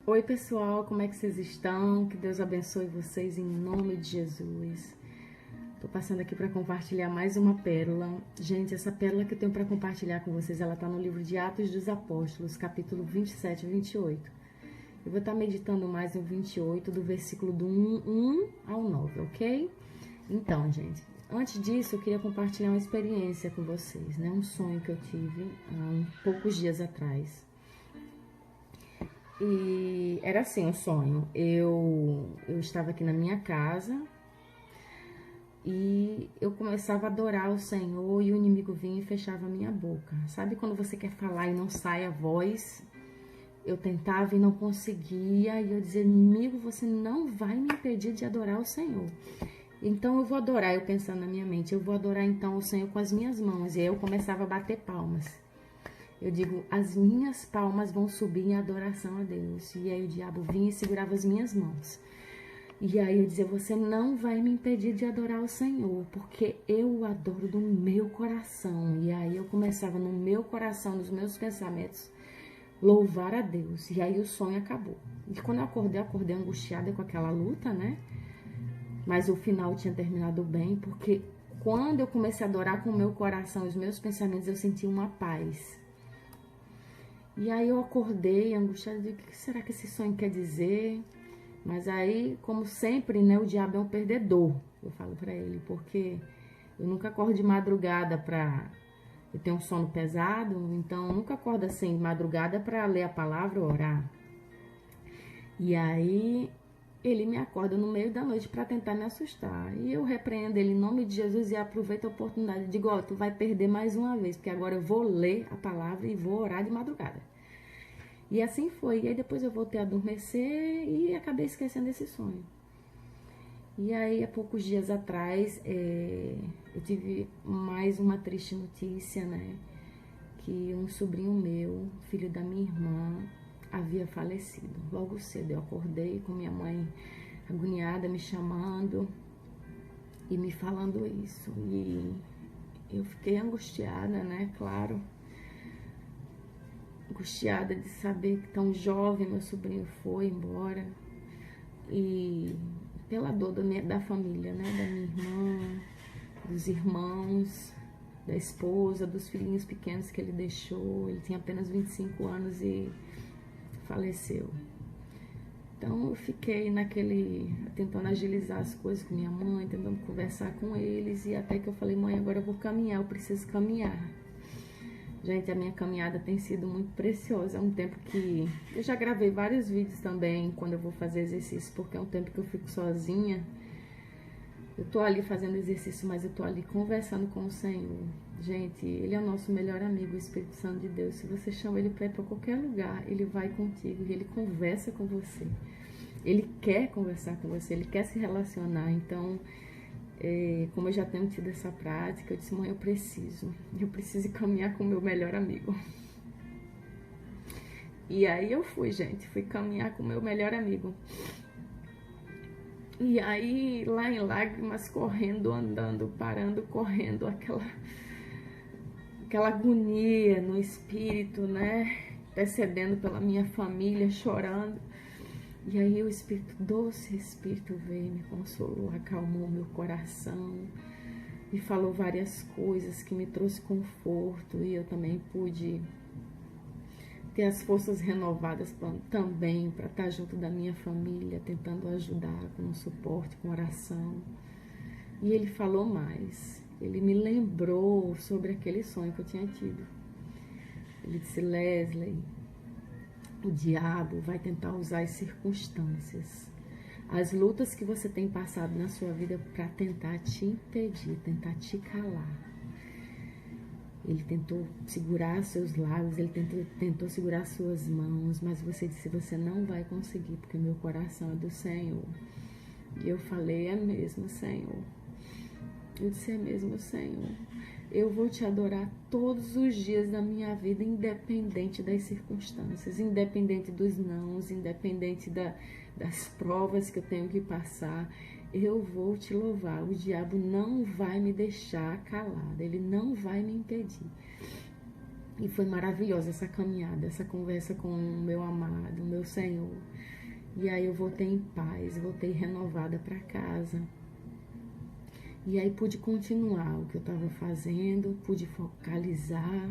Oi pessoal, como é que vocês estão? Que Deus abençoe vocês em nome de Jesus. Tô passando aqui para compartilhar mais uma pérola. Gente, essa pérola que eu tenho para compartilhar com vocês, ela tá no livro de Atos dos Apóstolos, capítulo 27 e 28. Eu vou estar meditando mais no 28, do versículo do 1 ao 9, ok? Então, gente, antes disso eu queria compartilhar uma experiência com vocês, né? Um sonho que eu tive há poucos dias atrás. E era assim um sonho. Eu estava aqui na minha casa e eu começava a adorar o Senhor e o inimigo vinha e fechava a minha boca. Sabe quando você quer falar e não sai a voz? Eu tentava e não conseguia e eu dizia, inimigo, você não vai me impedir de adorar o Senhor. Então eu vou adorar, eu pensando na minha mente, eu vou adorar então o Senhor com as minhas mãos. E aí eu começava a bater palmas. Eu digo, as minhas palmas vão subir em adoração a Deus. E aí o diabo vinha e segurava as minhas mãos. E aí eu dizia, você não vai me impedir de adorar o Senhor, porque eu o adoro do meu coração. E aí eu começava no meu coração, nos meus pensamentos, louvar a Deus. E aí o sonho acabou. E quando eu acordei angustiada com aquela luta, né? Mas o final tinha terminado bem, porque quando eu comecei a adorar com o meu coração, os meus pensamentos, eu senti uma paz. E aí eu acordei angustiada, o que será que esse sonho quer dizer? Mas aí, como sempre, né, o diabo é um perdedor, eu falo pra ele, porque eu nunca acordo de madrugada pra... Eu tenho um sono pesado, então eu nunca acordo assim de madrugada pra ler a palavra ou orar. E aí ele me acorda no meio da noite pra tentar me assustar. E eu repreendo ele em nome de Jesus e aproveito a oportunidade. Digo, ó, tu vai perder mais uma vez, porque agora eu vou ler a palavra e vou orar de madrugada. E assim foi. E aí depois eu voltei a adormecer e acabei esquecendo esse sonho. E aí, há poucos dias atrás, eu tive mais uma triste notícia, né? Que um sobrinho meu, filho da minha irmã, havia falecido. Logo cedo eu acordei com minha mãe agoniada, me chamando e me falando isso. E eu fiquei angustiada, né? Claro. Angustiada de saber que tão jovem meu sobrinho foi embora. E pela dor da família, né? Da minha irmã, dos irmãos, da esposa, dos filhinhos pequenos que ele deixou. Ele tinha apenas 25 anos e faleceu. Então eu fiquei tentando agilizar as coisas com minha mãe, tentando conversar com eles. E até que eu falei, mãe, agora eu vou caminhar, eu preciso caminhar. Gente, a minha caminhada tem sido muito preciosa. É um tempo que... Eu já gravei vários vídeos também quando eu vou fazer exercício, porque é um tempo que eu fico sozinha. Eu tô ali fazendo exercício, mas eu tô ali conversando com o Senhor. Gente, Ele é o nosso melhor amigo, o Espírito Santo de Deus. Se você chama Ele para ir para qualquer lugar, Ele vai contigo e Ele conversa com você. Ele quer conversar com você, Ele quer se relacionar. Então... como eu já tenho tido essa prática, eu disse, mãe, eu preciso caminhar com o meu melhor amigo. E aí eu fui caminhar com o meu melhor amigo. E aí, lá em lágrimas, correndo, andando, parando, correndo, aquela agonia no espírito, né? Percebendo pela minha família, chorando. E aí o Espírito, doce Espírito veio, me consolou, acalmou meu coração e falou várias coisas que me trouxe conforto e eu também pude ter as forças renovadas também para estar junto da minha família, tentando ajudar com suporte, com oração. E ele falou mais, ele me lembrou sobre aquele sonho que eu tinha tido. Ele disse, Leslie, o diabo vai tentar usar as circunstâncias, as lutas que você tem passado na sua vida para tentar te impedir, tentar te calar. Ele tentou segurar seus lábios, ele tentou segurar suas mãos, mas você disse, você não vai conseguir, porque meu coração é do Senhor. E eu falei, é mesmo, Senhor. Eu disse, é mesmo, Senhor. Eu vou te adorar todos os dias da minha vida, independente das circunstâncias, independente dos nãos, independente das provas que eu tenho que passar. Eu vou te louvar. O diabo não vai me deixar calada, ele não vai me impedir. E foi maravilhosa essa caminhada, essa conversa com o meu amado, o meu Senhor. E aí eu voltei em paz, voltei renovada para casa. E aí pude continuar o que eu estava fazendo, pude focalizar.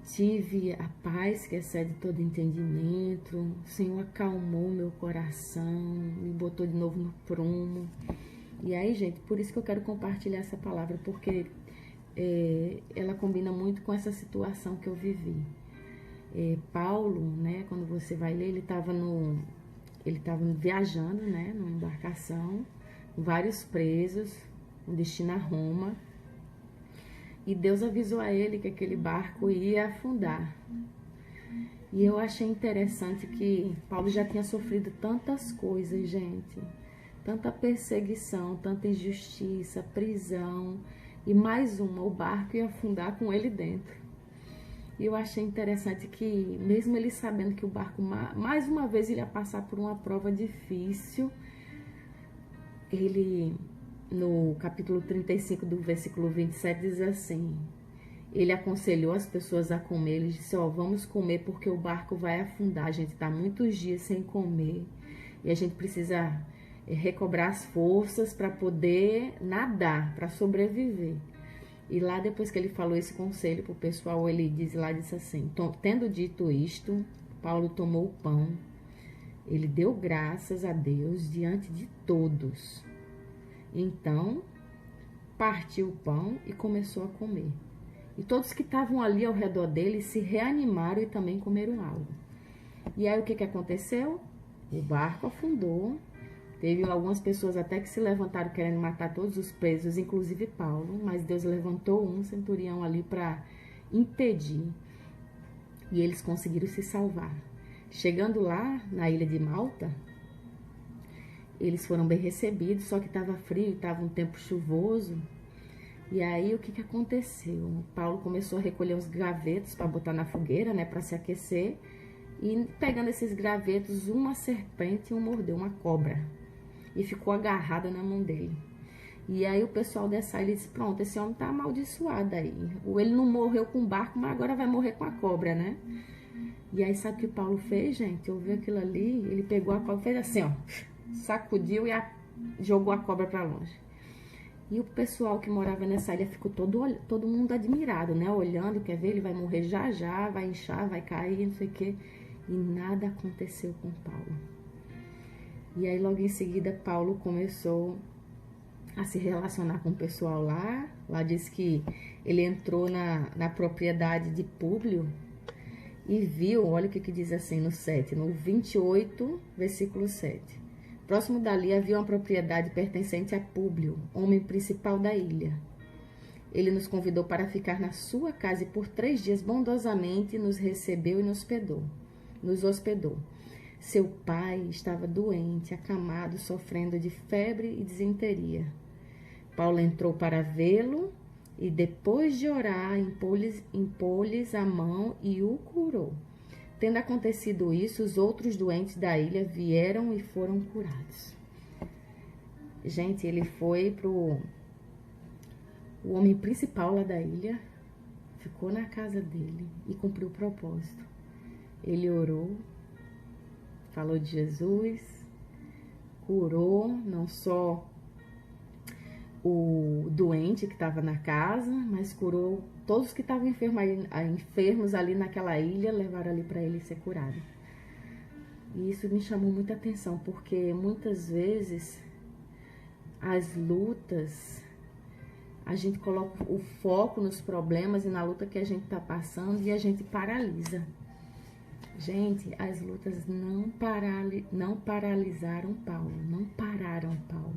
Tive a paz que excede todo entendimento. O Senhor acalmou meu coração, me botou de novo no prumo. E aí, gente, por isso que eu quero compartilhar essa palavra, porque ela combina muito com essa situação que eu vivi. Paulo, né, quando você vai ler, ele estava viajando, né, numa embarcação, vários presos, com destino a Roma. E Deus avisou a ele que aquele barco ia afundar. E eu achei interessante que Paulo já tinha sofrido tantas coisas, gente. Tanta perseguição, tanta injustiça, prisão. E mais uma, o barco ia afundar com ele dentro. E eu achei interessante que, mesmo ele sabendo que o barco, mais uma vez, ele ia passar por uma prova difícil, ele, no capítulo 35 do versículo 27, diz assim: ele aconselhou as pessoas a comer. Ele disse: vamos comer porque o barco vai afundar. A gente está muitos dias sem comer e a gente precisa recobrar as forças para poder nadar, para sobreviver. E lá, depois que ele falou esse conselho para o pessoal, ele disse assim: tendo dito isto, Paulo tomou o pão, ele deu graças a Deus diante de todos. Então, partiu o pão e começou a comer. E todos que estavam ali ao redor dele se reanimaram e também comeram algo. E aí o que aconteceu? O barco afundou. Teve algumas pessoas até que se levantaram querendo matar todos os presos, inclusive Paulo. Mas Deus levantou um centurião ali para impedir. E eles conseguiram se salvar. Chegando lá, na ilha de Malta, eles foram bem recebidos, só que estava frio, estava um tempo chuvoso. E aí o que aconteceu? Paulo começou a recolher os gravetos para botar na fogueira, né, para se aquecer. E pegando esses gravetos, uma serpente o mordeu, uma cobra. E ficou agarrada na mão dele. E aí o pessoal dessa ilha disse: pronto, esse homem tá amaldiçoado aí. Ou ele não morreu com o barco, mas agora vai morrer com a cobra, né? E aí sabe o que Paulo fez, gente? Ouviu aquilo ali, ele pegou a cobra, fez assim, ó, sacudiu e jogou a cobra para longe. E o pessoal que morava nessa ilha ficou todo mundo admirado, né? Olhando, quer ver, ele vai morrer já já, vai inchar, vai cair, não sei o quê. E nada aconteceu com Paulo. E aí logo em seguida Paulo começou a se relacionar com o pessoal lá. Lá diz que ele entrou na propriedade de Públio e viu, olha o que diz assim no 7, no 28, versículo 7. Próximo dali havia uma propriedade pertencente a Públio, homem principal da ilha. Ele nos convidou para ficar na sua casa e por 3 dias bondosamente nos recebeu e nos hospedou. Seu pai estava doente, acamado, sofrendo de febre e disenteria. Paulo entrou para vê-lo e depois de orar, impôs-lhes a mão e o curou. Tendo acontecido isso, os outros doentes da ilha vieram e foram curados. Gente, ele foi o homem principal lá da ilha, ficou na casa dele e cumpriu o propósito. Ele orou, falou de Jesus, curou não só o doente que estava na casa, mas curou todos que estavam enfermos ali naquela ilha, levaram ali para ele ser curado. E isso me chamou muita atenção, porque muitas vezes as lutas, a gente coloca o foco nos problemas e na luta que a gente está passando e a gente paralisa. Gente, as lutas não paralisaram Paulo, não pararam Paulo.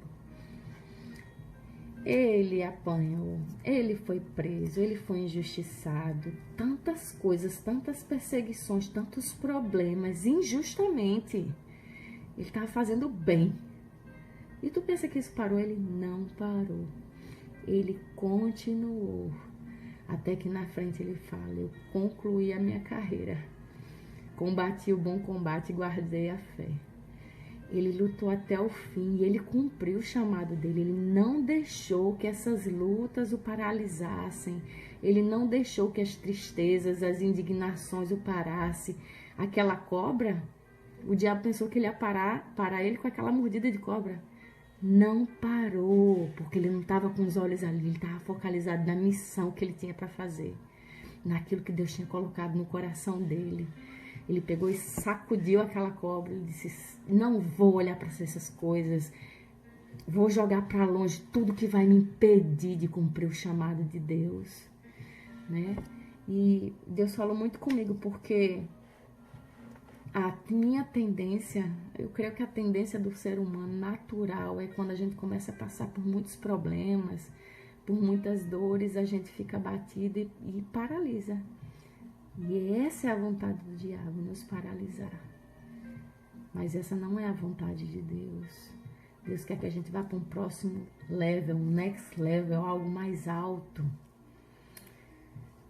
Ele apanhou, ele foi preso, ele foi injustiçado, tantas coisas, tantas perseguições, tantos problemas, injustamente. Ele estava fazendo bem. E tu pensa que isso parou? Ele não parou. Ele continuou. Até que na frente ele fala: eu concluí a minha carreira. Combati o bom combate e guardei a fé. Ele lutou até o fim e ele cumpriu o chamado dele. Ele não deixou que essas lutas o paralisassem. Ele não deixou que as tristezas, as indignações o parassem. Aquela cobra, o diabo pensou que ele ia parar ele com aquela mordida de cobra. Não parou, porque ele não estava com os olhos ali. Ele estava focalizado na missão que ele tinha para fazer, naquilo que Deus tinha colocado no coração dele. Ele pegou e sacudiu aquela cobra e disse: não vou olhar para essas coisas, vou jogar para longe tudo que vai me impedir de cumprir o chamado de Deus, né? E Deus falou muito comigo, porque a minha tendência, eu creio que a tendência do ser humano natural é quando a gente começa a passar por muitos problemas, por muitas dores, a gente fica abatido e paralisa. E essa é a vontade do diabo, nos paralisar. Mas essa não é a vontade de Deus. Deus quer que a gente vá para um próximo level, um next level, algo mais alto.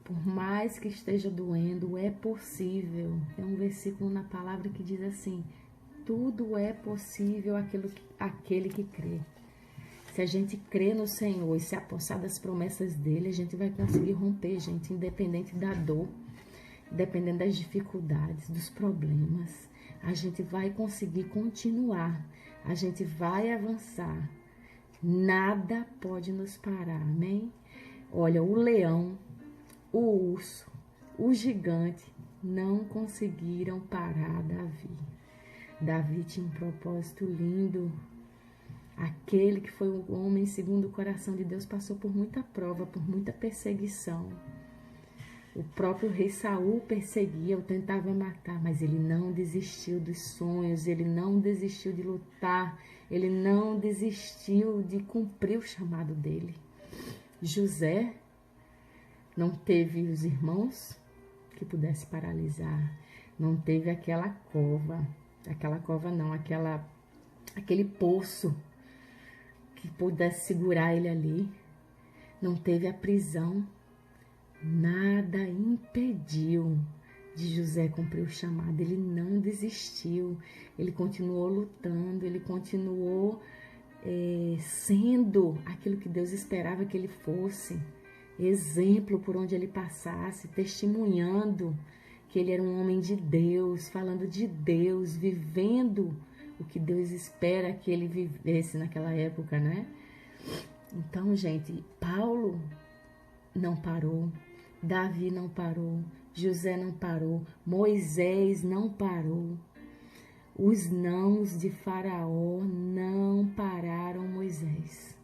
Por mais que esteja doendo, é possível. Tem um versículo na palavra que diz assim: tudo é possível aquele que crê. Se a gente crê no Senhor e se apossar das promessas dele, a gente vai conseguir romper, gente, independente da dor. Dependendo das dificuldades, dos problemas, a gente vai conseguir continuar, a gente vai avançar. Nada pode nos parar, amém? Olha, o leão, o urso, o gigante não conseguiram parar Davi. Davi tinha um propósito lindo. Aquele que foi um homem segundo o coração de Deus passou por muita prova, por muita perseguição. O próprio rei Saul perseguia, o tentava matar, mas ele não desistiu dos sonhos, ele não desistiu de lutar, ele não desistiu de cumprir o chamado dele. José não teve os irmãos que pudesse paralisar, não teve aquele poço que pudesse segurar ele ali, não teve a prisão. Nada impediu de José cumprir o chamado. Ele não desistiu, ele continuou lutando, ele continuou sendo aquilo que Deus esperava que ele fosse, exemplo por onde ele passasse, testemunhando que ele era um homem de Deus, falando de Deus, vivendo o que Deus espera que ele vivesse naquela época, né? Então, gente, Paulo não parou, Davi não parou, José não parou, Moisés não parou. Os nãos de Faraó não pararam Moisés.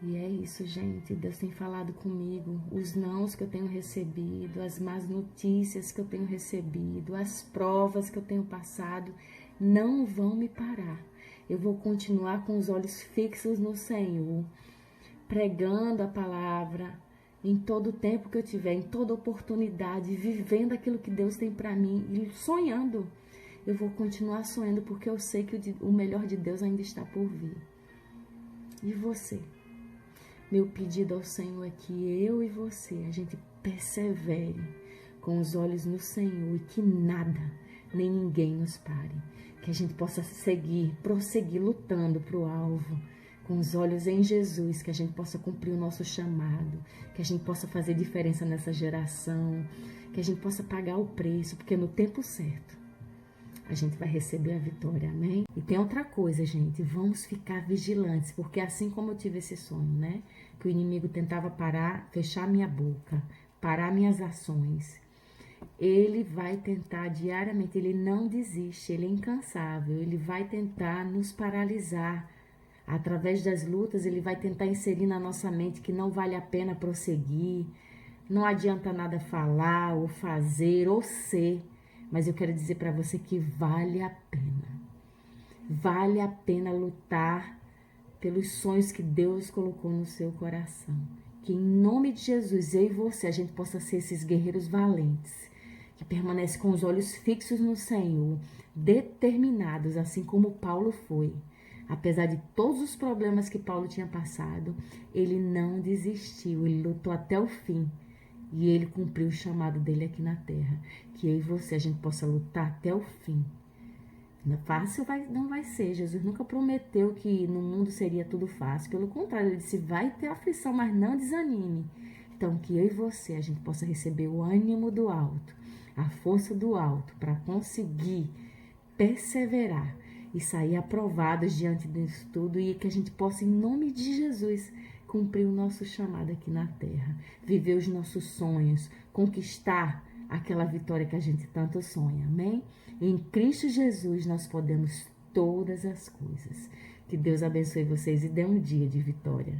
E é isso, gente. Deus tem falado comigo. Os nãos que eu tenho recebido, as más notícias que eu tenho recebido, as provas que eu tenho passado, não vão me parar. Eu vou continuar com os olhos fixos no Senhor, pregando a palavra em todo o tempo que eu tiver, em toda oportunidade, vivendo aquilo que Deus tem para mim e sonhando. Eu vou continuar sonhando porque eu sei que o melhor de Deus ainda está por vir. E você? Meu pedido ao Senhor é que eu e você, a gente persevere com os olhos no Senhor e que nada, nem ninguém nos pare. Que a gente possa prosseguir lutando para o alvo, com os olhos em Jesus, que a gente possa cumprir o nosso chamado, que a gente possa fazer diferença nessa geração, que a gente possa pagar o preço, porque no tempo certo a gente vai receber a vitória, amém? E tem outra coisa, gente, vamos ficar vigilantes, porque assim como eu tive esse sonho, né, que o inimigo tentava parar, fechar minha boca, parar minhas ações, ele vai tentar diariamente, ele não desiste, ele é incansável, ele vai tentar nos paralisar. Através das lutas, ele vai tentar inserir na nossa mente que não vale a pena prosseguir, não adianta nada falar, ou fazer, ou ser. Mas eu quero dizer para você que vale a pena. Vale a pena lutar pelos sonhos que Deus colocou no seu coração. Que em nome de Jesus, eu e você, a gente possa ser esses guerreiros valentes, que permanecem com os olhos fixos no Senhor, determinados, assim como Paulo foi. Apesar de todos os problemas que Paulo tinha passado, ele não desistiu, ele lutou até o fim. E ele cumpriu o chamado dele aqui na terra. Que eu e você, a gente possa lutar até o fim. Fácil não vai ser. Jesus nunca prometeu que no mundo seria tudo fácil. Pelo contrário, ele disse, vai ter aflição, mas não desanime. Então, que eu e você, a gente possa receber o ânimo do alto, a força do alto, para conseguir perseverar e sair aprovados diante disso tudo, e que a gente possa, em nome de Jesus, cumprir o nosso chamado aqui na terra, viver os nossos sonhos, conquistar aquela vitória que a gente tanto sonha, amém? Em Cristo Jesus nós podemos todas as coisas. Que Deus abençoe vocês e dê um dia de vitória.